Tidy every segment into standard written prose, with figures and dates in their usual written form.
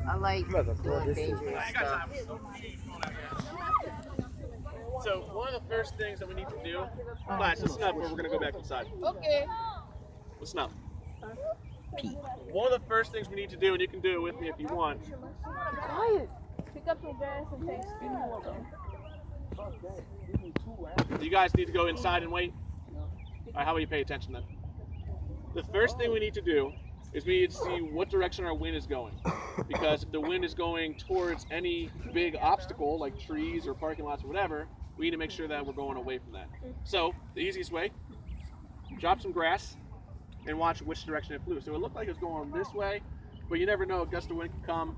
I like doing dangerous stuff. So one of the first things that we need to do, class, listen up, or we're gonna go back inside. Okay. Listen up. Pete. One of the first things we need to do, and you can do it with me if you want. Quiet. Pick up some gas and take speed water. You guys need to go inside and wait. All right, how about you pay attention then? The first thing we need to do is we need to see what direction our wind is going. Because if the wind is going towards any big obstacle, like trees or parking lots or whatever, we need to make sure that we're going away from that. So, the easiest way, drop some grass and watch which direction it flew. So it looked like it was going this way, but you never know, a gust of wind can come.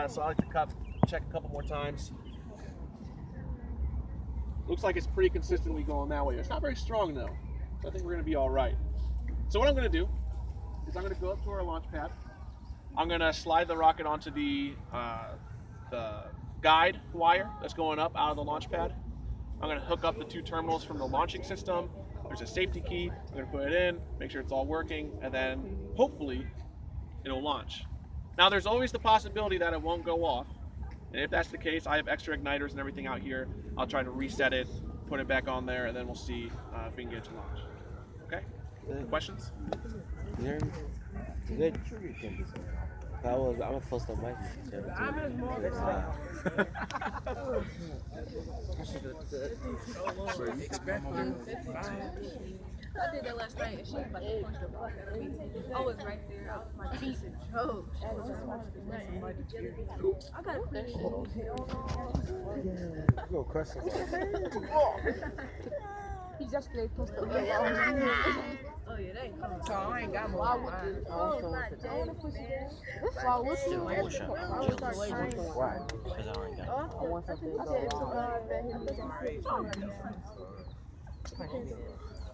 So I like to check a couple more times. Looks like it's pretty consistently going that way. It's not very strong though, so I think we're gonna be all right. So what I'm gonna do is I'm gonna go up to our launch pad. I'm gonna slide the rocket onto the guide wire that's going up out of the launch pad. I'm gonna hook up the two terminals from the launching system. There's a safety key. I'm gonna put it in, make sure it's all working, and then hopefully it'll launch. Now there's always the possibility that it won't go off. And if that's the case, I have extra igniters and everything out here. I'll try to reset it, put it back on there, and then we'll see if we can get it to launch. Okay? Questions? Good. I'm a first on my I did that last night and she was like, I was right there. I was my teeth and choked. I got a question. Go question. He just played post up. Oh yeah, they ain't coming. So I ain't got more. Why? Because I already got it. I want something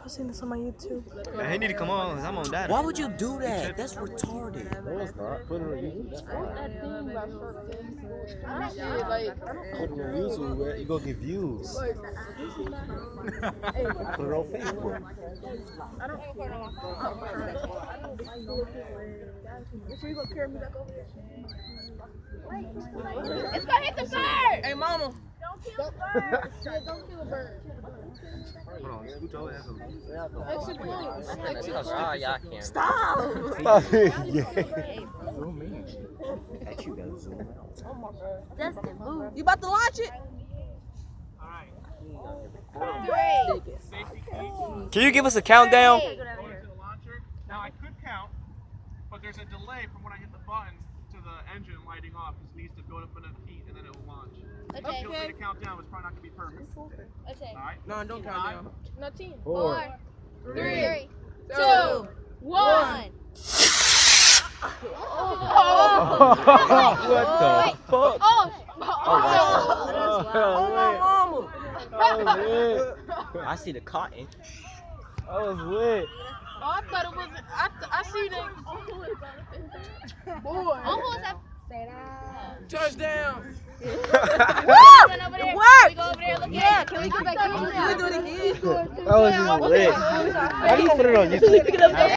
I've seen this on my YouTube. Man, he need to come on. I'm on that. Why would you do that? That's retarded. No, it's not. Put it on YouTube. Put it on YouTube, where you go get views. Put it on Facebook. I don't put it on my phone. It's gonna hit the bird! Hey, mama! Don't kill the bird! Don't kill a bird. Hold on, scoot your ass over. Oh, yeah, I can't. Stop! Zoom in. That you gotta zoom out. Oh my god. Justin, move. You about to launch it? Alright. Safety key. Can you give us a countdown? Going to the launcher. Now I could count, but there's a delay from when I hit the button to the engine lighting off. It needs to go up enough heat and then it will launch. Okay. Feel free to count down, it's probably not going to be perfect. Okay. Alright? No, don't count down. No, 10. 4, 3, 2, 1. What the fuck? Oh, That was lit. I see the cotton. That was lit. I thought it was. I see that. Boy. Almost have. Touchdown! What? We go over there. Look at it. Can we go back here? That was just lit. How do you put it on YouTube?